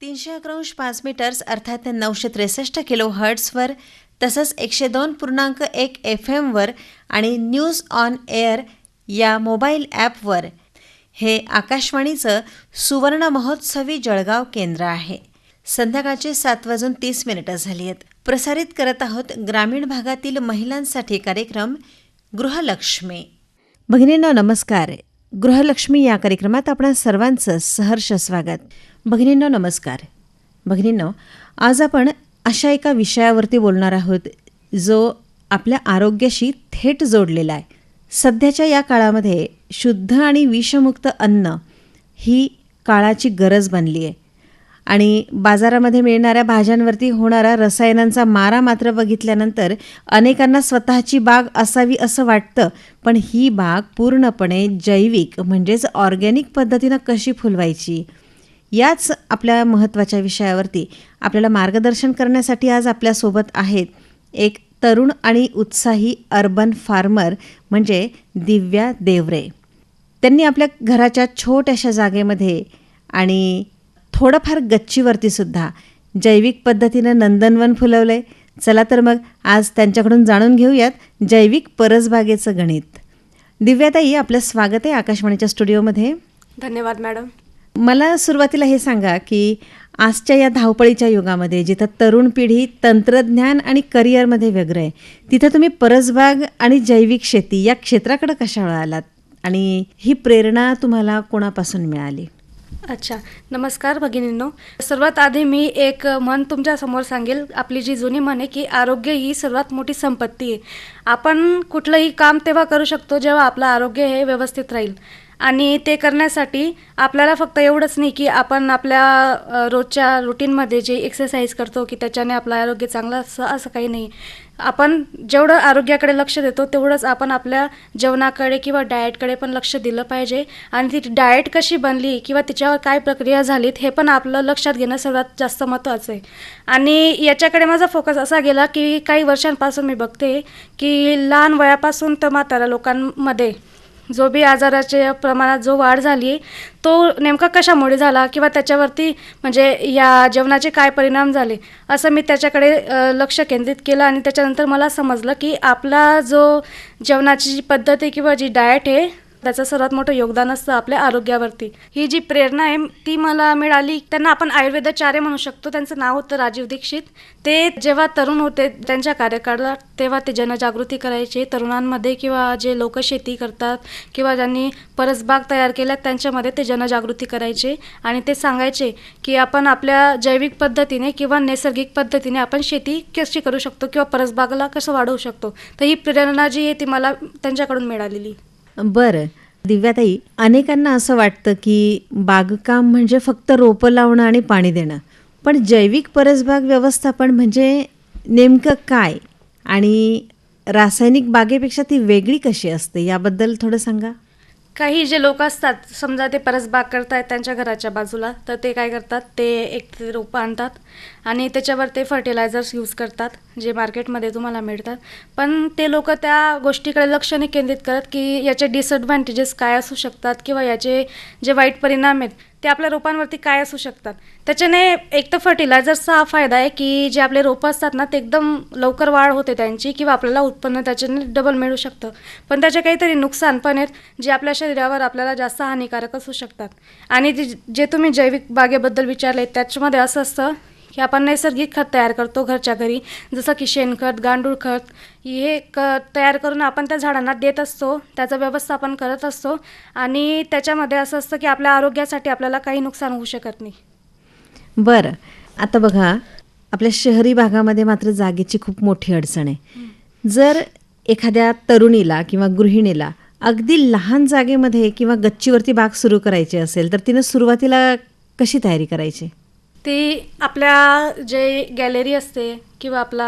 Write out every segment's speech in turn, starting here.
311.5 metres अर्थात 963 kilo हर्ट्सवर तसंच 102.1 FM वर आणि न्यूज ऑन एअर या मोबाईल ॲपवर हे आकाशवाणीचं सुवर्ण महोत्सवी जळगाव केंद्र आहे. संध्याकाळचे 7:30 झाली आहेत. प्रसारित करत आहोत ग्रामीण भागातील महिलांसाठी कार्यक्रम गृहलक्ष्मी. भगिनींनो नमस्कार. गृहलक्ष्मी या कार्यक्रमात आपण सर्वांचं सहर्ष स्वागत. भगिनींनो नमस्कार. भगिनींनो, आज आपण अशा एका विषयावरती बोलणार आहोत जो आपल्या आरोग्याशी थेट जोडलेला आहे. सध्याच्या या काळामध्ये शुद्ध आणि विषमुक्त अन्न ही काळाची गरज बनली आहे आणि बाजारामध्ये मिळणाऱ्या भाज्यांवरती होणारा रसायनांचा मारा मात्र बघितल्यानंतर अनेकांना स्वतःची बाग असावी असं वाटतं. पण ही बाग पूर्णपणे जैविक म्हणजेच ऑर्गॅनिक पद्धतीनं कशी फुलवायची याच आपल्या महत्त्वाच्या विषयावरती आपल्याला मार्गदर्शन करण्यासाठी आज आपल्यासोबत आहेत एक तरुण आणि उत्साही अर्बन फार्मर म्हणजे दिव्या देवरे. त्यांनी आपल्या घराच्या छोट्याशा जागेमध्ये आणि थोडंफार गच्चीवरती सुद्धा जैविक पद्धतीनं नंदनवन फुलवलं आहे. चला तर मग आज त्यांच्याकडून जाणून घेऊयात जैविक परसबागेचं गणित. दिव्याताई, आपलं स्वागत आहे आकाशवाणीच्या स्टुडिओमध्ये. धन्यवाद मॅडम. मला सुरुवातीला हे सांगा की आजच्या या धावपळीच्या युगामध्ये जिथं तरुण पिढी तंत्रज्ञान आणि करिअरमध्ये व्यग्र आहे, तिथं तुम्ही परसबाग आणि जैविक शेती या क्षेत्राकडे कशा वळालात आणि ही प्रेरणा तुम्हाला कोणापासून मिळाली? अच्छा, नमस्कार भगिनींनो. सर्वात आधी मी एक म्हण तुमच्यासमोर सांगेल. आपली जी जुनी म्हण आहे की आरोग्य ही सर्वात मोठी संपत्ती आहे. आपण कुठलंही काम तेव्हा करू शकतो जेव्हा आपलं आरोग्य हे व्यवस्थित राहील. आणि ते करण्यासाठी आपल्याला फक्त एवढंच नाही की आपण आपल्या रोजच्या रुटीनमध्ये जे एक्सरसाइज करतो की त्याच्याने आपलं आरोग्य चांगलं असं काही नाही. आपण जेवढं आरोग्याकडे लक्ष देतो तेवढंच आपण आपल्या जेवणाकडे किंवा डाएटकडे पण लक्ष दिलं पाहिजे. आणि ती डाएट कशी बनली किंवा तिच्यावर काय प्रक्रिया झालीत हे पण आपलं लक्षात घेणं सर्वात जास्त महत्त्वाचं आहे. आणि याच्याकडे माझा फोकस असा गेला की काही वर्षांपासून मी बघते की लहान वयापासून तर म्हाताऱ्या लोकांमध्ये जो बी आजाराच्या प्रमाणात जो वाढ झाली तो नेमका कशामुळे झाला किंवा त्याच्यावरती म्हणजे या जेवणाचे काय परिणाम झाले असं मी त्याच्याकडे लक्ष केंद्रित केलं. आणि त्याच्यानंतर मला समजलं की आपला जो जेवणाची जी पद्धत आहे किंवा जी डाएट आहे त्याचं सर्वात मोठं योगदान असतं आपल्या आरोग्यावरती. ही जी प्रेरणा आहे ती मला मिळाली. त्यांना आपण आयुर्वेदाचार्य म्हणू शकतो. त्यांचं नाव होतं राजीव दीक्षित. ते जेव्हा तरुण होते त्यांच्या कार्यकाळात तेव्हा ते जनजागृती करायचे तरुणांमध्ये किंवा जे लोक शेती करतात किंवा ज्यांनी परसबाग तयार केल्या त्यांच्यामध्ये ते जनजागृती करायचे. आणि ते सांगायचे की आपण आपल्या जैविक पद्धतीने किंवा नैसर्गिक पद्धतीने आपण शेती कशी करू शकतो किंवा परसबागला कसं वाढवू शकतो. तर ही प्रेरणा जी आहे ती मला त्यांच्याकडून मिळालेली. बरं दिव्याताई, अनेकांना असं वाटतं की बागकाम म्हणजे फक्त रोपं लावणं आणि पाणी देणं, पण जैविक परसबाग व्यवस्थापन म्हणजे नेमकं काय आणि रासायनिक बागेपेक्षा ती वेगळी कशी असते याबद्दल थोडं सांगा. काही जे लोक असतात समजा ते परसबाग करतायत त्यांच्या घराच्या बाजूला, तर ते काय करतात ते एक रोपं आणतात आणि त्याच्यावर ते फर्टिलायझर्स यूज करतात जे मार्केटमध्ये तुम्हाला मिळतात. पण ते लोक त्या गोष्टीकडे लक्ष नाही केंद्रित करत की याचे डिसएडव्हान्टेजेस काय असू शकतात किंवा याचे जे वाईट परिणाम आहेत ते आपल्या रोपांवरती काय असू शकतात. त्याच्याने एक तर फर्टिलायझर्सचा हा फायदा आहे की जे आपले रोपं असतात ना ते एकदम लवकर वाढ होते त्यांची किंवा आपल्याला उत्पन्न त्याच्याने डबल मिळू शकतं. पण त्याचे काहीतरी नुकसान पण आहेत जे आपल्या शरीरावर आपल्याला जास्त हानिकारक असू शकतात. आणि जे तुम्ही जैविक बागेबद्दल विचारले त्याच्यामध्ये असं असतं की आपण नैसर्गिक खत तयार करतो घरच्या घरी, जसं की शेणखत, गांडूळ खत. हे खत तयार करून आपण त्या झाडांना देत असतो, त्याचं व्यवस्थापन करत असतो आणि त्याच्यामध्ये असं असतं की आपल्या आरोग्यासाठी आपल्याला काही नुकसान होऊ शकत नाही. बरं, आता बघा आपल्या शहरी भागामध्ये मात्र जागेची खूप मोठी अडचण आहे. जर एखाद्या तरुणीला किंवा गृहिणीला अगदी लहान जागेमध्ये किंवा गच्चीवरती बाग सुरू करायची असेल तर तिनं सुरुवातीला कशी तयारी करायची? ती आपल्या जे गॅलरी असते किंवा आपला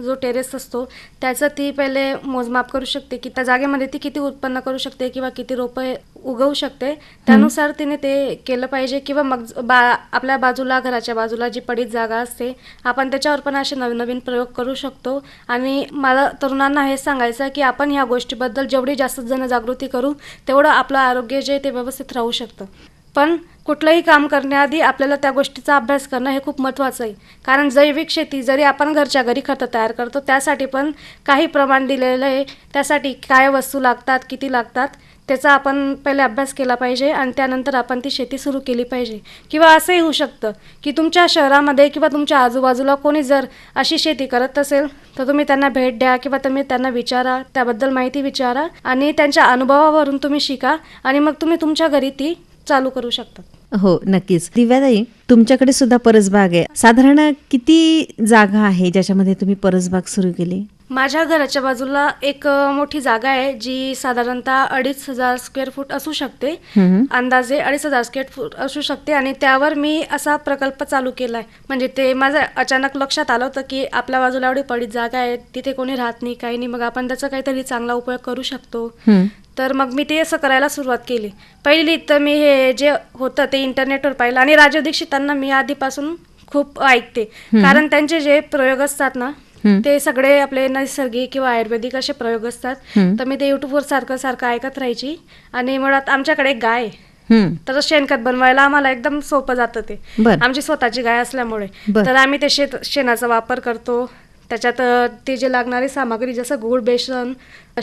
जो टेरेस असतो त्याचं ती पहिले मोजमाप करू शकते की त्या जागेमध्ये ती किती उत्पन्न करू शकते किंवा किती रोपं उगवू शकते. त्यानुसार तिने ते केलं पाहिजे. किंवा मग आपल्या बाजूला घराच्या बाजूला जी पडीत जागा असते आपण त्याच्यावर पण असे नवीन नवीन प्रयोग करू शकतो. आणि मला तरुणांना हे सांगायचं की आपण ह्या गोष्टीबद्दल जेवढी जास्त जनजागृती करू तेवढं आपलं आरोग्य जे ते व्यवस्थित राहू शकतं. पण कुठलंही काम करण्याआधी आपल्याला त्या गोष्टीचा अभ्यास करणं हे खूप महत्त्वाचं आहे. कारण जैविक शेती जरी आपण घरच्या घरी खतं तयार करतो, त्यासाठी पण काही प्रमाण दिलेलं आहे. त्यासाठी काय वस्तू लागतात, किती लागतात, त्याचा आपण पहिले अभ्यास केला पाहिजे आणि त्यानंतर आपण ती शेती सुरू केली पाहिजे. किंवा असंही होऊ शकतं की तुमच्या शहरामध्ये किंवा तुमच्या आजूबाजूला कोणी जर अशी शेती करत असेल तर तुम्ही त्यांना भेट द्या किंवा तुम्ही त्यांना विचारा, त्याबद्दल माहिती विचारा आणि त्यांच्या अनुभवावरून तुम्ही शिका आणि मग तुम्ही तुमच्या घरी ती चालू करू शकता. हो, नक्कीच. दिव्याताई, तुमच्याकडे सुद्धा परसबाग आहे. साधारण किती जागा आहे ज्याच्यामध्ये तुम्ही परसबाग सुरू केली? माझ्या घराच्या बाजूला एक मोठी जागा आहे जी साधारणतः 2,500 स्क्वेअर फूट असू शकते. अंदाजे 2,500 स्क्वेअर फूट असू शकते आणि त्यावर मी असा प्रकल्प चालू केला आहे. म्हणजे ते माझं अचानक लक्षात आलं होतं की आपल्या बाजूला एवढी पडीत जागा आहे, तिथे कोणी राहत नाही, काही नाही, मग आपण त्याचा काहीतरी चांगला उपयोग करू शकतो. तर मग मी ते असं करायला सुरुवात केली. पहिली तर मी हे जे होतं ते इंटरनेटवर पाहिलं आणि राजीव दीक्षितांना मी आधीपासून खूप ऐकते. कारण त्यांचे जे प्रयोग असतात ना ते सगळे आपले नैसर्गिक किंवा आयुर्वेदिक असे प्रयोग असतात. तर मी ते युट्यूबवर सारखं ऐकत राहायची. आणि मुळात आमच्याकडे एक गाय आहे, तर शेणखत बनवायला आम्हाला एकदम सोपं जातं ते, आमची स्वतःची गाय असल्यामुळे. तर आम्ही ते शेणाचा वापर करतो. त्याच्यात ते जे लागणारी सामग्री जसं गूळ, बेसन,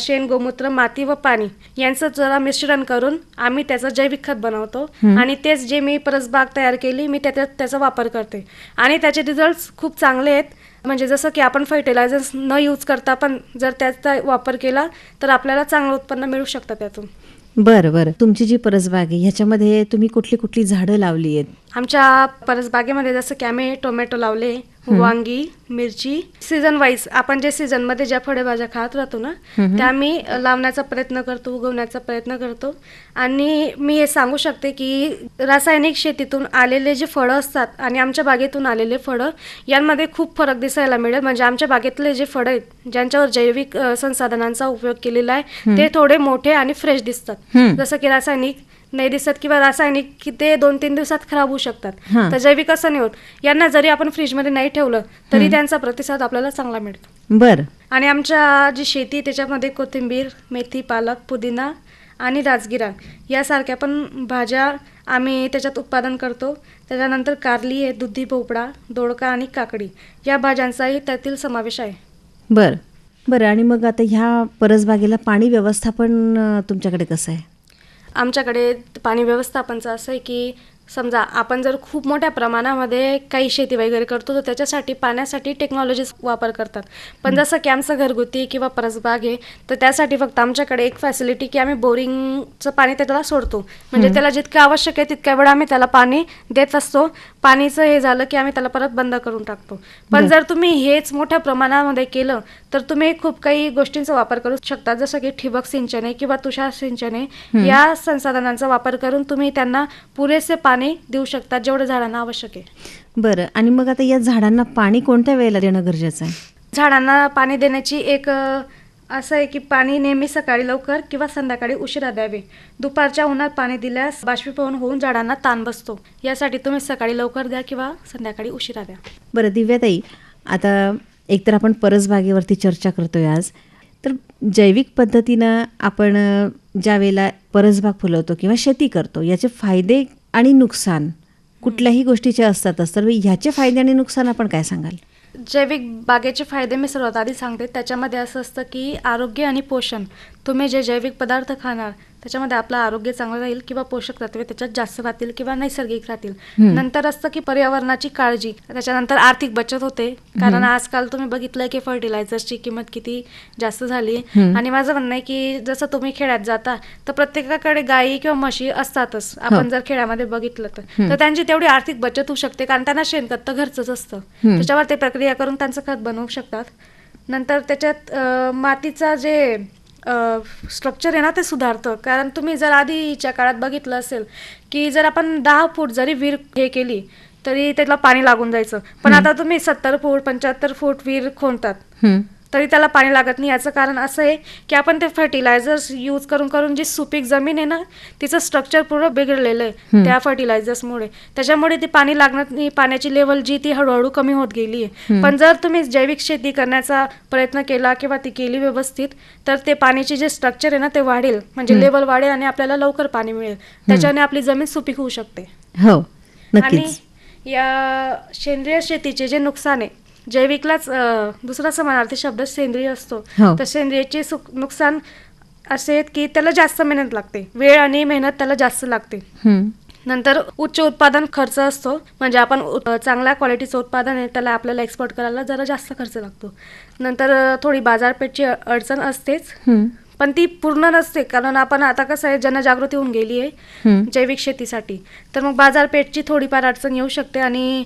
शेण, गोमूत्र, माती व पाणी यांचं जरा मिश्रण करून आम्ही त्याचं जैविक खत बनवतो. आणि तेच जे मी परसबाग तयार केली मी त्याचा वापर करते आणि त्याचे रिझल्ट्स खूप चांगले आहेत. म्हणजे जसं की आपण फर्टिलायझर्स न यूज करता पण जर त्याचा वापर केला तर आपल्याला चांगलं उत्पन्न मिळू शकतं त्यातून. बरं. तुमची जी परसबाग आहे ह्याच्यामध्ये तुम्ही कुठली कुठली झाडं लावली आहेत? आमच्या परसबागेमध्ये जसं की आम्ही टोमॅटो लावले, वांगी, मिरची, सीझन वाईज आपण जे सीझनमध्ये ज्या फळभाज्या खात राहतो ना त्या आम्ही लावण्याचा प्रयत्न करतो, उगवण्याचा प्रयत्न करतो. आणि मी हे सांगू शकते की रासायनिक शेतीतून आलेले जे फळं असतात आणि आमच्या बागेतून आलेले फळं यांमध्ये खूप फरक दिसायला मिळेल. म्हणजे आमच्या बागेतले जे फळं आहेत ज्यांच्यावर जैविक संसाधनांचा उपयोग केलेला आहे ते थोडे मोठे आणि फ्रेश दिसतात. जसं की रासायनिक नाही दिसत किंवा रासायनिक की ते 2-3 दिवसात खराब होऊ शकतात. तर जैविक असं नाही होत. यांना जरी आपण फ्रीजमध्ये नाही ठेवलं तरी त्यांचा प्रतिसाद आपल्याला चांगला मिळतो. बरं. आणि आमच्या जी शेती त्याच्यामध्ये कोथिंबीर, मेथी, पालक, पुदिना आणि राजगिरा यासारख्या पण भाज्या आम्ही त्याच्यात उत्पादन करतो. त्याच्यानंतर कारली आहे, दुधी भोपळा, दोडका आणि काकडी या भाज्यांचाही त्यातील समावेश आहे. बरं. आणि मग आता ह्या परसबागेला पाणी व्यवस्थापन तुमच्याकडे कसं आहे? आमच्याकडे पाणी व्यवस्थापनचं असं आहे की समजा आपण जर खूप मोठ्या प्रमाणामध्ये काही शेती वगैरे करतो तर त्याच्यासाठी पाण्यासाठी टेक्नॉलॉजीज वापर करतात. पण जसं की आमचं घरगुती किंवा परसबाग आहे तर त्यासाठी फक्त आमच्याकडे एक फॅसिलिटी की आम्ही बोरिंगचं पाणी त्याला सोडतो. म्हणजे त्याला जितकं आवश्यक आहे तितक्या वेळा आम्ही त्याला पाणी देत असतो. पाणीचं हे झालं की आम्ही त्याला परत बंद करून टाकतो. पण जर तुम्ही हेच मोठ्या प्रमाणामध्ये केलं तर तुम्ही खूप काही गोष्टींचा वापर करू शकता. जसं की ठिबक सिंचन आहे किंवा तुषार सिंचन आहे. या संसाधनांचा वापर करून तुम्ही त्यांना पुरेसे पाणी देऊ शकता जेवढं झाडांना आवश्यक आहे. बरं. आणि मग आता या झाडांना पाणी कोणत्या वेळेला देणं गरजेचं आहे? झाडांना पाणी देण्याची एक असं आहे की पाणी नेहमी सकाळी लवकर किंवा संध्याकाळी उशिरा द्यावे. दुपारच्या उन्हात पाणी दिल्यास बाष्पीभवन होऊन झाडांना ताण बसतो. यासाठी तुम्ही सकाळी लवकर द्या किंवा संध्याकाळी उशिरा द्या. बरं दिव्याताई, आता एकतर आपण परसबागेवरती चर्चा करतोय आज, तर जैविक पद्धतीनं आपण ज्या वेळेला परसबाग फुलवतो किंवा शेती करतो याचे फायदे आणि नुकसान कुठल्याही गोष्टीचे असतातच, तर ह्याचे फायदे आणि नुकसान आपण काय सांगाल? जैविक बागेचे फायदे मी सर्वात आधी सांगते. त्याच्यामध्ये असं असतं की आरोग्य आणि पोषण. तुम्ही जे जैविक पदार्थ खाणार त्याच्यामध्ये आपलं आरोग्य चांगलं राहील किंवा पोषक तत्वे त्याच्यात जास्त राहतील किंवा नैसर्गिक राहतील. नंतर असतं की पर्यावरणाची काळजी. त्याच्यानंतर आर्थिक बचत होते. कारण आजकाल तुम्ही बघितलंय की फर्टिलायझर्सची किंमत किती जास्त झाली. आणि माझं म्हणणं आहे की जसं तुम्ही खेड्यात जाता तर प्रत्येकाकडे गायी किंवा म्हशी असतातच. आपण जर खेड्यामध्ये बघितलं तर त्यांची तेवढी आर्थिक बचत होऊ शकते कारण त्यांना शेणखत तर घरचंच असतं. त्याच्यावर ते प्रक्रिया करून त्यांचं खत बनवू शकतात. नंतर त्याच्यात मातीचा जे स्ट्रक्चर आहे ना ते सुधारतं. कारण तुम्ही जर आधीच्या काळात बघितलं असेल की जर आपण 10 फूट जरी विहीर हे केली तरी त्याला पाणी लागून जायचं. पण आता तुम्ही 70 फूट 75 फूट विहीर खोदतात तरी त्याला पाणी लागत नाही. याचं कारण असं आहे की आपण ते फर्टिलायझर्स यूज करून करून जी सुपीक जमीन आहे ना, तिचं स्ट्रक्चर पूर्ण बिघडलेलं आहे त्या फर्टिलायझर्समुळे. त्याच्यामुळे ती पाणी लागणार नाही, पाण्याची लेवल जी ती हळूहळू कमी होत गेली आहे. पण जर तुम्ही जैविक शेती करण्याचा प्रयत्न केला किंवा ती केली व्यवस्थित, तर ते पाण्याचे जे स्ट्रक्चर आहे ना ते वाढेल, म्हणजे लेवल वाढेल आणि आपल्याला लवकर पाणी मिळेल. त्याच्याने आपली जमीन सुपीक होऊ शकते. हो, आणि नक्कीच. या सेंद्रिय शेतीचे जे नुकसान आहे, जैविकलाच दुसरा समानार्थी शब्द सेंद्रिय असतो, हो. तर सेंद्रियचे नुकसान असे आहेत की त्याला जास्त मेहनत लागते, वेळ आणि मेहनत त्याला जास्त लागते. हं. नंतर उच्च उत्पादन खर्च असतो, म्हणजे आपण चांगल्या क्वालिटीचं उत्पादन आहे त्याला आपल्याला एक्सपोर्ट करायला जरा जास्त खर्च लागतो. नंतर थोडी बाजारपेठची अडचण असतेच, हं. पण ती पूर्ण नसते, कारण आपण आता कसं आहे जनजागृती होऊन गेली आहे जैविक शेतीसाठी. तर मग बाजारपेठची थोडीफार अडचण येऊ शकते आणि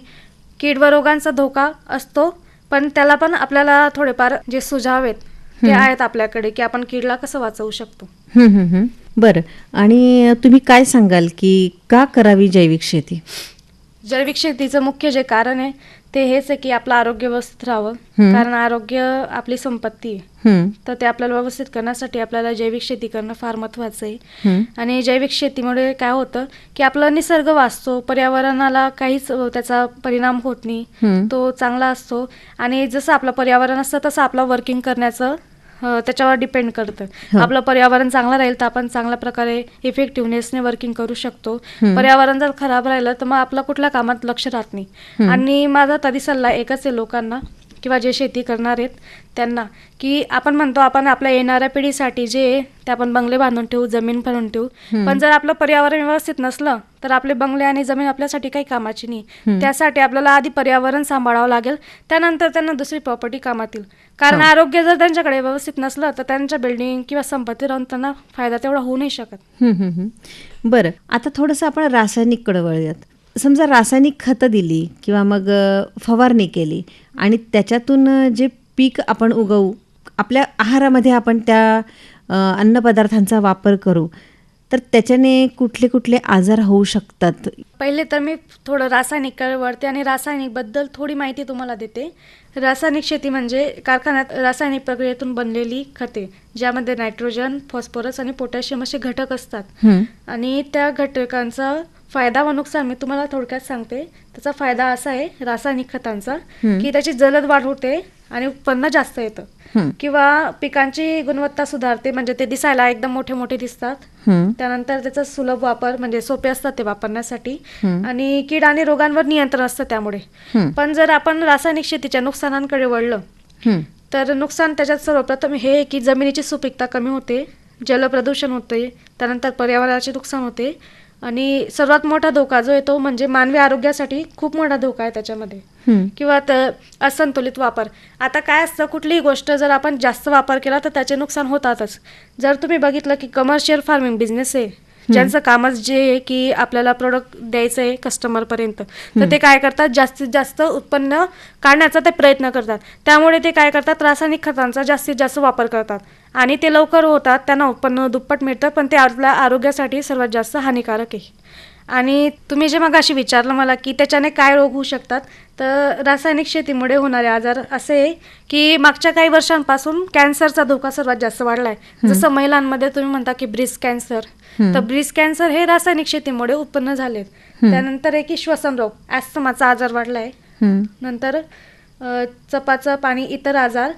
कीड व रोगांचा धोका असतो, पण त्याला पण आपल्याला थोडेफार जे सुझाव आहेत ते आहेत आपल्याकडे की आपण कीडला कसं वाचवू शकतो. हं, हं, हं. बरं, आणि तुम्ही काय सांगाल की का करावी जैविक शेती? जैविक शेतीचं मुख्य जे कारण आहे ते हेच आहे की आपलं आरोग्य व्यवस्थित राहावं, कारण आरोग्य आपली संपत्ती आहे. हं. तर ते आपल्याला व्यवस्थित करण्यासाठी आपल्याला जैविक शेती करणं फार महत्त्वाचं आहे. हं. आणि जैविक शेतीमुळे काय होतं की आपला निसर्ग वाचतो, पर्यावरणाला काहीच त्याचा परिणाम होत नाही, तो चांगला असतो. आणि जसं आपलं पर्यावरण असतं तसं आपलं वर्किंग करण्याचं त्याच्यावर डिपेंड करतं. आपलं पर्यावरण चांगलं राहील तर आपण चांगल्या प्रकारे इफेक्टिव्हनेसने वर्किंग करू शकतो. पर्यावरण जर खराब राहिलं तर मग आपलं कुठल्या कामात लक्ष राहत नाही. आणि माझा तरी सल्ला एकच आहे लोकांना किंवा जे शेती करणार आहेत त्यांना, की आपण म्हणतो आपण आपल्या येणाऱ्या पिढीसाठी जे आहे ते आपण बंगले बांधून ठेवू, जमीन भरून ठेवू, पण जर आपलं पर्यावरण व्यवस्थित नसलं तर आपले बंगले आणि जमीन आपल्यासाठी काही कामाची नाही. त्यासाठी आपल्याला आधी पर्यावरण सांभाळावं लागेल, त्यानंतर त्यांना दुसरी प्रॉपर्टी कामात येईल. कारण आरोग्य जर त्यांच्याकडे व्यवस्थित नसलं तर त्यांच्या बिल्डिंग किंवा संपत्ती राहून त्यांना फायदा तेवढा होऊ नाही शकत. बरं, आता थोडंसं आपण रासायनिककडे वळूयात. समजा रासायनिक खतं दिली किंवा मग फवारणी केली आणि त्याच्यातून जे पीक आपण उगवू, आपल्या आहारामध्ये आपण त्या अन्नपदार्थांचा वापर करू, तर त्याच्याने कुठले कुठले आजार होऊ शकतात? पहिले तर मी थोडं रासायनिककडे वळते आणि रासायनिकबद्दल थोडी माहिती तुम्हाला देते. रासायनिक शेती म्हणजे कारखान्यात रासायनिक प्रक्रियेतून बनलेली खते, ज्यामध्ये नायट्रोजन, फॉस्फरस आणि पोटॅशियम असे घटक असतात. आणि त्या घटकांचा फायदा व नुकसान मी तुम्हाला थोडक्यात सांगते. त्याचा फायदा असा आहे रासायनिक खतांचा की त्याची जलद वाढ होते आणि उत्पन्न जास्त येतं, किंवा पिकांची गुणवत्ता सुधारते, म्हणजे ते दिसायला एकदम मोठे मोठे दिसतात. त्यानंतर त्याचा सुलभ वापर, म्हणजे सोपे असतात ते वापरण्यासाठी, आणि कीड आणि रोगांवर नियंत्रण असतं त्यामुळे. पण जर आपण रासायनिक शेतीच्या नुकसानांकडे वळलं तर नुकसान त्याच्यात सर्वप्रथम हे की जमिनीची सुपीकता कमी होते, जलप्रदूषण होते, त्यानंतर पर्यावरणाचे नुकसान होते, आणि सर्वात मोठा धोका जो येतो म्हणजे मानवी आरोग्यासाठी खूप मोठा धोका आहे त्याच्यामध्ये, किंवा असंतुलित वापर. आता काय असतं, कुठलीही गोष्ट जर आपण जास्त वापर केला तर त्याचे नुकसान होतातच. जर तुम्ही बघितलं की कमर्शियल फार्मिंग बिझनेस आहे, ज्यांचं कामच जे आहे की आपल्याला प्रोडक्ट द्यायचं आहे कस्टमरपर्यंत, तर ते काय करतात, जास्तीत जास्त उत्पन्न काढण्याचा ते प्रयत्न करतात. त्यामुळे ते काय करतात, रासायनिक खतांचा जास्तीत जास्त वापर करतात आणि ते लवकर होतात, त्यांना उत्पन्न दुप्पट मिळतं, पण ते आपल्या आरोग्यासाठी सर्वात जास्त हानिकारक आहे. आणि तुम्ही जे मगाशी विचारलं मला की त्याच्याने काय रोग होऊ शकतात, तर रासायनिक शेतीमुळे होणारे आजार असे आहे की मागच्या काही वर्षांपासून कॅन्सरचा धोका सर्वात जास्त वाढला आहे. जसं महिलांमध्ये तुम्ही म्हणता की ब्रेस्ट कॅन्सर, तर ब्रेस्ट कॅन्सर हे रासायनिक शेतीमुळे उत्पन्न झालेत. त्यानंतर आहे की श्वसन रोग, ॲस्थमाचा आजार वाढला आहे. नंतर चपाचं पाणी, इतर आजार,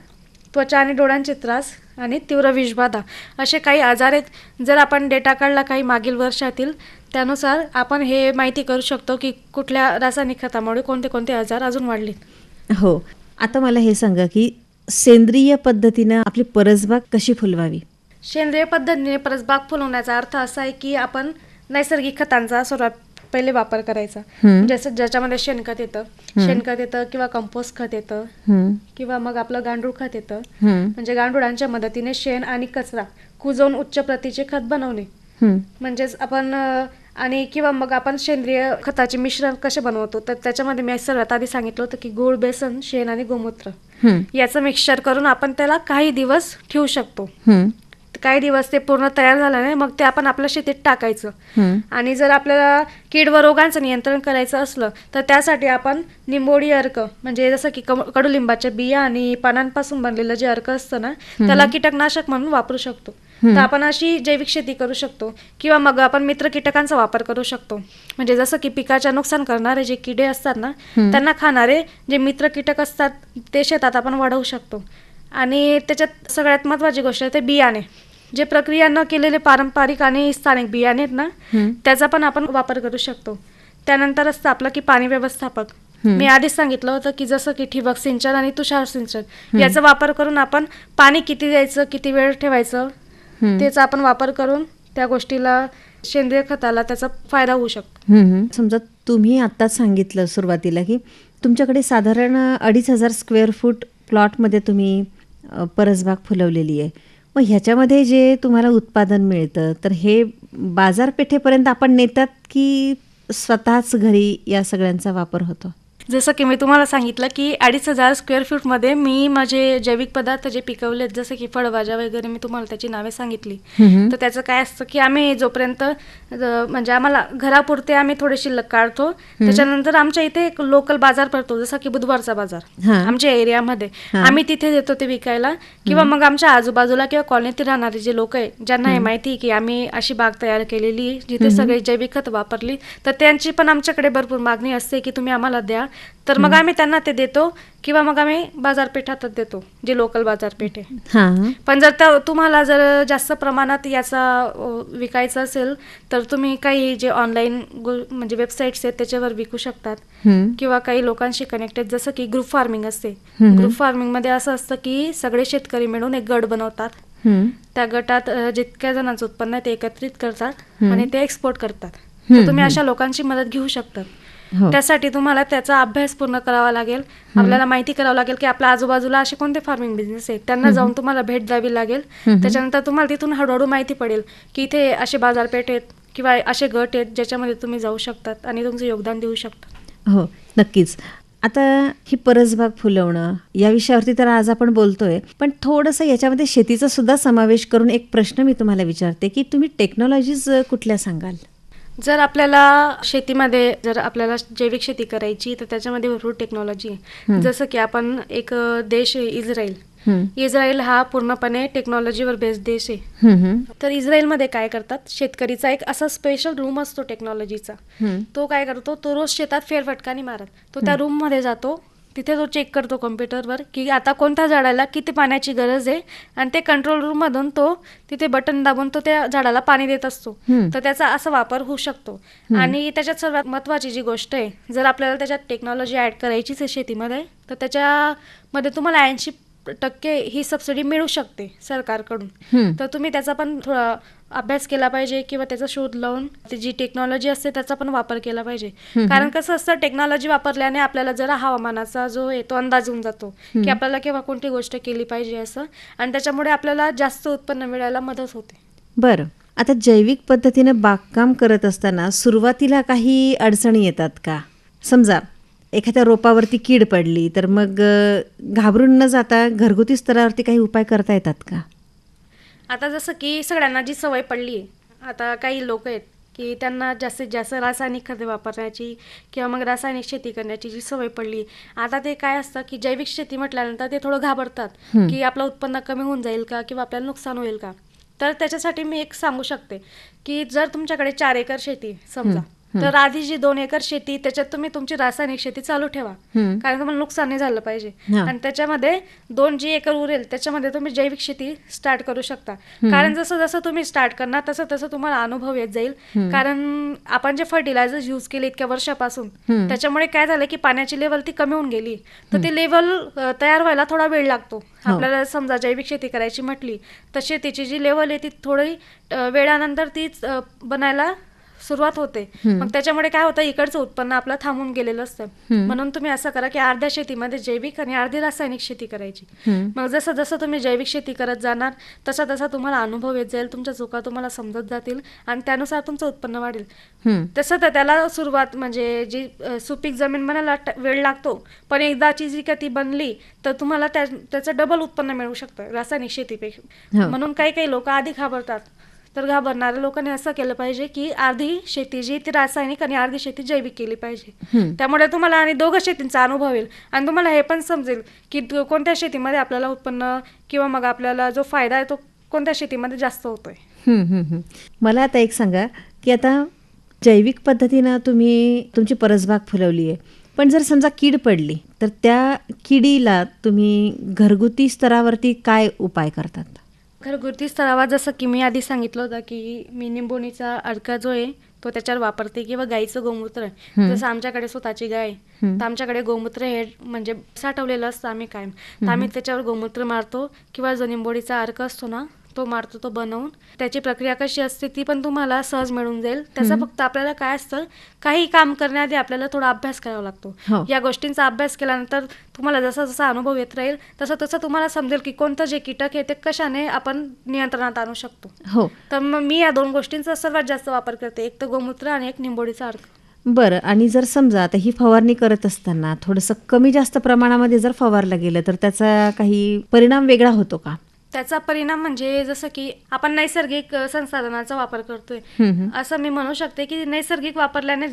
त्वचा आणि डोळ्यांचे त्रास आणि तीव्र विषबाधा असे काही आजार आहेत. जर आपण डेटा काढला काही मागील वर्षातील, त्यानुसार आपण हे माहिती करू शकतो की कुठल्या रासायनिक खतामुळे कोणते कोणते आजार अजून वाढलेत. हो, आता मला हे सांगा की सेंद्रिय पद्धतीनं आपली परसबाग कशी फुलवावी? सेंद्रिय पद्धतीने परसबाग फुलवण्याचा अर्थ असा आहे की आपण नैसर्गिक खतांचा सर्वात पहिले वापर करायचा. जसं ज्याच्यामध्ये शेणखत येतं किंवा कंपोस्ट खत येतं, किंवा मग आपलं गांडूळ खत येतं, म्हणजे गांडुळांच्या मदतीने शेण आणि कचरा कुजवून उच्च प्रतीचे खत बनवणे. म्हणजेच आपण आणि किंवा मग आपण सेंद्रिय खताचे मिश्रण कसे बनवतो, तर त्याच्यामध्ये मी सर्वात आधी सांगितलं होतं की गूळ, बेसन, शेण आणि गोमूत्र याचं मिक्सचर करून आपण त्याला काही दिवस ठेवू शकतो. काही दिवस ते पूर्ण तयार झालं नाही, मग ते आपण आपल्या शेतीत टाकायचं. हं. आणि जर आपल्याला कीड व रोगांचं नियंत्रण करायचं असलं तर त्यासाठी आपण निंबोळी अर्क, म्हणजे जसं की कडुलिंबाच्या बिया आणि पानांपासून बनलेलं जे अर्क असतं ना, त्याला कीटकनाशक म्हणून वापरू शकतो. तर आपण अशी जैविक शेती करू शकतो. किंवा मग आपण मित्र कीटकांचा वापर करू शकतो. म्हणजे जसं की पिकाच्या नुकसान करणारे जे किडे असतात ना, त्यांना खाणारे जे मित्र कीटक असतात ते शेतात आपण वाढवू शकतो. आणि त्याच्यात सगळ्यात महत्त्वाची गोष्ट आहे ते बियाणे. जे प्रक्रिया न केलेले पारंपरिक आणि स्थानिक बियाणे आहेत ना, त्याचा पण आपण वापर करू शकतो. त्यानंतर असतं आपलं की पाणी व्यवस्थापक. मी आधीच सांगितलं होतं की जसं की ठिबक सिंचन आणि तुषार सिंचन याचा वापर करून आपण पाणी किती द्यायचं, किती वेळ ठेवायचं, त्याचा आपण वापर करून त्या गोष्टीला, सेंद्रिय खताला त्याचा फायदा होऊ शकतो. समजा तुम्ही आत्ताच सांगितलं सुरुवातीला की तुमच्याकडे साधारण 2,500 स्क्वेअर फूट प्लॉटमध्ये तुम्ही परसबाग फुलवलेली आहे. मग ह्याच्यामध्ये जे तुम्हाला उत्पादन मिळतं तर हे बाजारपेठेपर्यंत आपण नेतात की स्वतःच घरी या सगळ्यांचा वापर होतो? जसं की मी तुम्हाला सांगितलं की 2,500 स्क्वेअर फूटमध्ये मी माझे जैविक पदार्थ जे पिकवलेत, जसं की फळभाज्या वगैरे, मी तुम्हाला त्याची नावे सांगितली. तर त्याचं काय असतं की आम्ही जोपर्यंत म्हणजे आम्हाला घरापुरते आम्ही थोडे शिल्लक काढतो, त्याच्यानंतर आमच्या इथे एक लोकल बाजार पडतो, जसा की बुधवारचा बाजार आमच्या एरियामध्ये, आम्ही तिथे देतो ते विकायला. किंवा मग आमच्या आजूबाजूला किंवा कॉलनीत राहणारे जे लोक आहे ज्यांना हे माहिती की आम्ही अशी बाग तयार केलेली जिथे सगळे जैविक खत वापरली, तर त्यांची पण आमच्याकडे भरपूर मागणी असते की तुम्ही आम्हाला द्या. तर मग आम्ही त्यांना ते देतो. किंवा मग आम्ही बाजारपेठातच देतो, जे लोकल बाजारपेठ आहे. पण जर तुम्हाला जर जास्त प्रमाणात याचा विकायचं असेल तर तुम्ही काही जे ऑनलाईन म्हणजे वेबसाईट्स आहेत त्याच्यावर विकू शकतात. किंवा काही लोकांशी कनेक्टेड, जसं की ग्रुप फार्मिंग असते. ग्रुप फार्मिंगमध्ये असं असतं की सगळे शेतकरी मिळून एक गट बनवतात. त्या गटात जितक्या जणांचं उत्पन्न आहे ते एकत्रित करतात आणि ते एक्सपोर्ट करतात. तर तुम्ही अशा लोकांची मदत घेऊ शकतात. त्यासाठी तुम्हाला त्याचा अभ्यास पूर्ण करावा लागेल. आपल्याला माहिती करावं लागेल की आपल्या आजूबाजूला असे कोणते फार्मिंग बिझनेस आहेत, त्यांना जाऊन तुम्हाला भेट द्यावी लागेल. त्याच्यानंतर तुम्हाला तिथून हळूहळू माहिती पडेल की इथे असे बाजारपेठ आहेत किंवा असे गट आहेत ज्याच्यामध्ये तुम्ही जाऊ शकतात आणि तुमचं योगदान देऊ शकता. हो, नक्कीच. आता ही परसबाग फुलवणं या विषयावरती तर आज आपण बोलतोय, पण थोडंसं याच्यामध्ये शेतीचा सुद्धा समावेश करून एक प्रश्न मी तुम्हाला विचारते की तुम्ही टेक्नॉलॉजीज कुठल्या सांगाल? जर आपल्याला शेतीमध्ये जर आपल्याला जैविक शेती करायची तर त्याच्यामध्ये भरपूर टेक्नॉलॉजी आहे. जसं की आपण एक देश आहे इस्रायल. इस्रायल हा पूर्णपणे टेक्नॉलॉजीवर बेस्ड देश आहे. तर इस्रायलमध्ये काय करतात, शेतकरीचा एक असा स्पेशल रूम असतो टेक्नॉलॉजीचा. तो काय करतो, तो रोज शेतात फेरफटका मारत, तो त्या रूम मध्ये जातो. तिथे तो चेक करतो कॉम्प्युटरवर की आता कोणत्या झाडाला किती पाण्याची गरज आहे, आणि ते कंट्रोल रूम मधून तो तिथे बटन दाबून तो त्या झाडाला पाणी देत असतो. तर त्याचा असा वापर होऊ शकतो. आणि त्याच्यात सर्वात महत्त्वाची जी गोष्ट आहे, जर आपल्याला त्याच्यात टेक्नॉलॉजी ऍड करायचीच आहे शेतीमध्ये, तर त्याच्यामध्ये तुम्हाला 80% ही सबसिडी मिळू शकते सरकारकडून. तर तुम्ही त्याचा पण थोडा अभ्यास केला पाहिजे किंवा त्याचा शोध लावून जी टेक्नॉलॉजी असते त्याचा पण वापर केला पाहिजे. कारण कसं असतं, टेक्नॉलॉजी वापरल्याने आपल्याला जरा हवामानाचा जो आहे तो अंदाज येऊन जातो की आपल्याला केव्हा कोणती गोष्ट केली पाहिजे असं, आणि त्याच्यामुळे आपल्याला जास्त उत्पन्न मिळायला मदत होते. बरं, आता जैविक पद्धतीनं बागकाम करत असताना सुरुवातीला काही अडचणी येतात का? समजा एखाद्या रोपावरती कीड पडली तर मग घाबरून न जाता घरगुती स्तरावरती काही उपाय करता येतात का? आता जसं की सगळ्यांना जी सवय पडली आहे, आता काही लोक आहेत की त्यांना जास्तीत जास्त रासायनिक खते वापरण्याची किंवा मग रासायनिक शेती करण्याची जी सवय पडली, आता ते काय असतं की जैविक शेती म्हटल्यानंतर ते थोडं घाबरतात की आपलं उत्पन्न कमी होऊन जाईल का किंवा आपल्याला नुकसान होईल का. तर त्याच्यासाठी मी एक सांगू शकते की जर तुमच्याकडे 4 एकर शेती समजा, तर आधी जी 2 एकर शेती त्याच्यात तुम्ही तुमची रासायनिक शेती चालू ठेवा, कारण तुम्हाला नुकसान नाही झालं पाहिजे. आणि त्याच्यामध्ये 2 जी एकर उरेल त्याच्यामध्ये तुम्ही जैविक शेती स्टार्ट करू शकता. कारण जसं जसं तुम्ही स्टार्ट करणार तसं तसं तुम्हाला अनुभव येत जाईल. कारण आपण जे फर्टिलायझर यूज केले इतक्या वर्षापासून, त्याच्यामुळे काय झालं की पाण्याची लेवल ती कमी होऊन गेली. तर ती लेवल तयार व्हायला थोडा वेळ लागतो. आपल्याला समजा जैविक शेती करायची म्हटली तर शेतीची जी लेवल आहे ती थोडी वेळानंतर ती बनायला सुरुवात होते. मग त्याच्यामुळे काय होतं, इकडचं उत्पन्न आपलं थांबून गेलेलं असतं. म्हणून तुम्ही असं करा की अर्ध्या शेतीमध्ये जैविक आणि अर्धी रासायनिक शेती करायची. मग जसं जसं तुम्ही जैविक शेती करत जाणार तसा तसा तुम्हाला अनुभव येत जाईल, तुमच्या चुका तुम्हाला समजत जातील आणि त्यानुसार तुमचं उत्पन्न वाढेल. तसं तर त्याला सुरुवात म्हणजे जी सुपीक जमीन बनायला वेळ लागतो, पण एकदाची जी का ती बनली तर तुम्हाला त्याचं डबल उत्पन्न मिळू शकतं रासायनिक शेतीपेक्षा. म्हणून काही काही लोक आधी घाबरतात. तर घाबरणाऱ्या लोकांनी असं केलं पाहिजे की अर्धी शेती जी ती रासायनिक आणि अर्धी शेती जैविक केली पाहिजे. त्यामुळे तुम्हाला आणि दोघं शेतींचा अनुभव येईल आणि तुम्हाला हे पण समजेल की कोणत्या शेतीमध्ये आपल्याला उत्पन्न किंवा मग आपल्याला जो फायदा आहे तो कोणत्या शेतीमध्ये जास्त होतोय. मला आता एक सांगा की आता जैविक पद्धतीनं तुम्ही तुमची परसबाग फुलवली आहे, पण जर समजा कीड पडली तर त्या किडीला तुम्ही घरगुती स्तरावरती काय उपाय करतात? घरगुती स्तरावर जसं की मी आधी सांगितलं होतं की मी निंबोणीचा अर्का जो आहे तो त्याच्यावर वापरते किंवा गाईचं गोमूत्र आहे. जसं आमच्याकडे स्वतःची गाय आहे तर आमच्याकडे गोमूत्र हे म्हणजे साठवलेलं असतं आम्ही कायम, तर आम्ही त्याच्यावर गोमूत्र मारतो किंवा जो निंबोणीचा अर्क असतो ना तो मारतो, तो बनवून. त्याची प्रक्रिया कशी असते ती पण तुम्हाला सहज मिळून जाईल. त्याचं फक्त आपल्याला काय असतं, काही काम करण्याआधी आपल्याला थोडा अभ्यास करावा लागतो. या गोष्टींचा अभ्यास केल्यानंतर तुम्हाला जसा जसा अनुभव येत राहील तसं तसं तुम्हाला समजेल की कोणतं जे कीटक आहे ते कशाने आपण नियंत्रणात आणू शकतो. तर मग मी या दोन गोष्टींचा सर्वात जास्त वापर करते, एक तर गोमूत्र आणि एक निंबोणीचा अर्क. बरं, आणि जर समजा आता ही फवारणी करत असताना थोडंसं कमी जास्त प्रमाणामध्ये जर फवारलं गेलं तर त्याचा काही परिणाम वेगळा होतो का? त्याचा परिणाम म्हणजे जसं की आपण नैसर्गिक संसाधनाचा वापर करतोय असं मी म्हणू शकते की नैसर्गिक वापरल्याने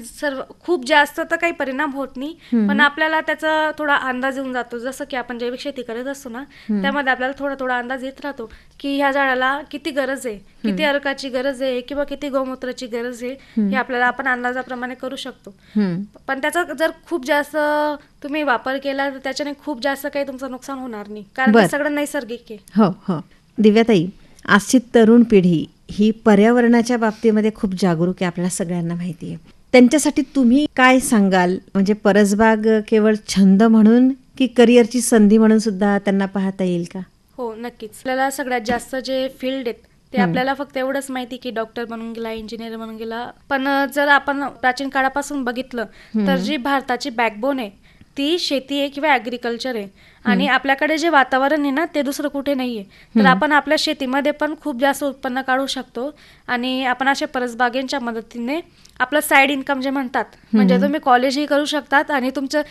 खूप जास्त तर काही परिणाम होत नाही, पण आपल्याला त्याचा थोडा अंदाज येऊन जातो. जसं की आपण जैविक शेती करत असतो ना त्यामध्ये आपल्याला थोडा थोडा अंदाज येत राहतो की ह्या झाडाला किती गरज आहे, किती अर्काची गरज आहे किंवा किती गोमूत्राची गरज आहे, हे आपल्याला आपण अंदाजाप्रमाणे करू शकतो. पण त्याचा जर खूप जास्त तुम्ही वापर केला तर त्याच्याने खूप जास्त काही तुमचं नुकसान होणार नाही, कारण ते सगळं नैसर्गिक आहे. हो. दिव्याताई, आजची तरुण पिढी ही पर्यावरणाच्या बाबतीमध्ये खूप जागरूक आहे, आपल्याला सगळ्यांना माहिती आहे. त्यांच्यासाठी तुम्ही काय सांगाल? म्हणजे परसबाग केवळ छंद म्हणून की करिअरची संधी म्हणून सुद्धा त्यांना पाहता येईल का? हो, नक्कीच. आपल्याला सगळ्यात जास्त जे फील्ड आहेत ते आपल्याला फक्त एवढंच माहिती की डॉक्टर बनून गेला, इंजिनियर बनून गेला, पण जर आपण प्राचीन काळापासून बघितलं तर जी भारताची बॅकबोन आहे ती शेती आहे किंवा ॲग्रिकल्चर आहे. आणि आपल्याकडे जे वातावरण आहे ना ते दुसरं कुठे नाही आहे. तर आपण आपल्या शेतीमध्ये पण खूप जास्त उत्पन्न काढू शकतो आणि आपण अशा परसबागेंच्या मदतीने आपलं साईड इन्कम जे म्हणतात, म्हणजे तुम्ही कॉलेजही करू शकतात आणि तुमचं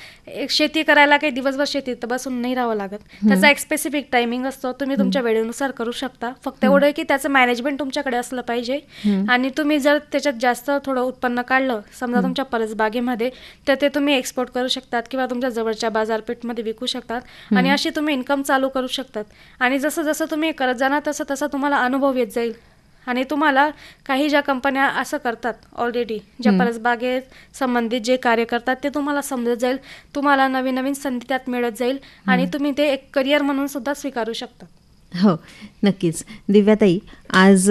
शेती करायला काही दिवसभर शेतीत बसून नाही राहावं लागत. त्याचा एक स्पेसिफिक टायमिंग असतो, तुम्ही तुमच्या वेळेनुसार करू शकता. फक्त एवढं की त्याचं मॅनेजमेंट तुमच्याकडे असलं पाहिजे आणि तुम्ही जर त्याच्यात जास्त थोडं उत्पन्न काढलं समजा तुमच्या परसबागेमध्ये तर ते तुम्ही एक्सपोर्ट करू शकतात किंवा तुमच्या जवळच्या बाजारपेठमध्ये विकू शकतात आणि अशी तुम्ही इन्कम चालू करू शकतात. आणि जसं जसं तुम्ही करत जाणार तसं तसं तुम्हाला अनुभव येत जाईल आणि तुम्हाला काही ज्या कंपन्या असं करतात ऑलरेडी, ज्या परसबागेत संबंधित जे कार्य करतात ते तुम्हाला समजत जाईल, तुम्हाला नवीन नवीन संधी त्यात मिळत जाईल आणि तुम्ही ते एक करिअर म्हणून सुद्धा स्वीकारू शकता. हो, नक्कीच. दिव्याताई, आज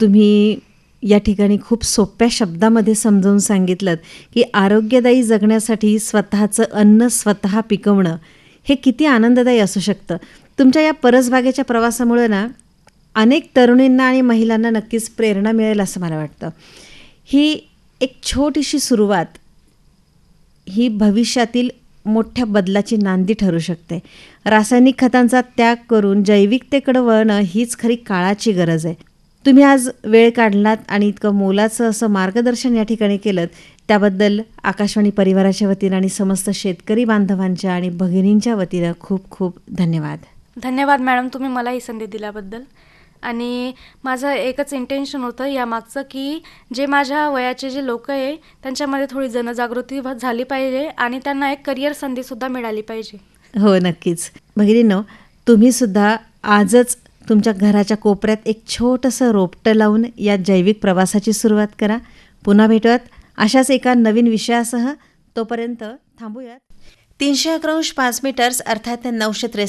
तुम्ही या ठिकाणी खूप सोप्या शब्दामध्ये समजावून सांगितलं की आरोग्यदायी जगण्यासाठी स्वतःचं अन्न स्वतः पिकवणं हे किती आनंददायी असू शकतं. तुमच्या या परसबागेच्या प्रवासामुळे ना अनेक तरुणींना आणि महिलांना नक्कीच प्रेरणा मिळेल असं मला वाटतं. ही एक छोटीशी सुरुवात ही भविष्यातील मोठ्या बदलाची नांदी ठरू शकते. रासायनिक खतांचा त्याग करून जैविकतेकडे वळणं हीच खरी काळाची गरज आहे. तुम्ही आज वेळ काढलात आणि इतकं मोलाचं असं मार्गदर्शन या ठिकाणी केलं त्याबद्दल आकाशवाणी परिवाराच्या वतीनं आणि समस्त शेतकरी बांधवांच्या आणि भगिनींच्या वतीनं खूप खूप धन्यवाद. धन्यवाद मॅडम, तुम्ही मला ही संधी दिल्याबद्दल. आणि माझं एकच इंटेन्शन होतं यामागचं की जे माझ्या वयाचे जे लोक आहे त्यांच्यामध्ये थोडी जनजागृती झाली पाहिजे आणि त्यांना एक करिअर संधीसुद्धा मिळाली पाहिजे. हो, नक्कीच. भगिनींनो, तुम्हीसुद्धा आजच तुमच्या घराच्या कोपऱ्यात एक छोटंसं रोपटं लावून या जैविक प्रवासाची सुरुवात करा. पुन्हा भेटूयात अशाच एका नवीन विषयासह. तोपर्यंत थांबूयात. 311.5 मीटर्स अर्थात 963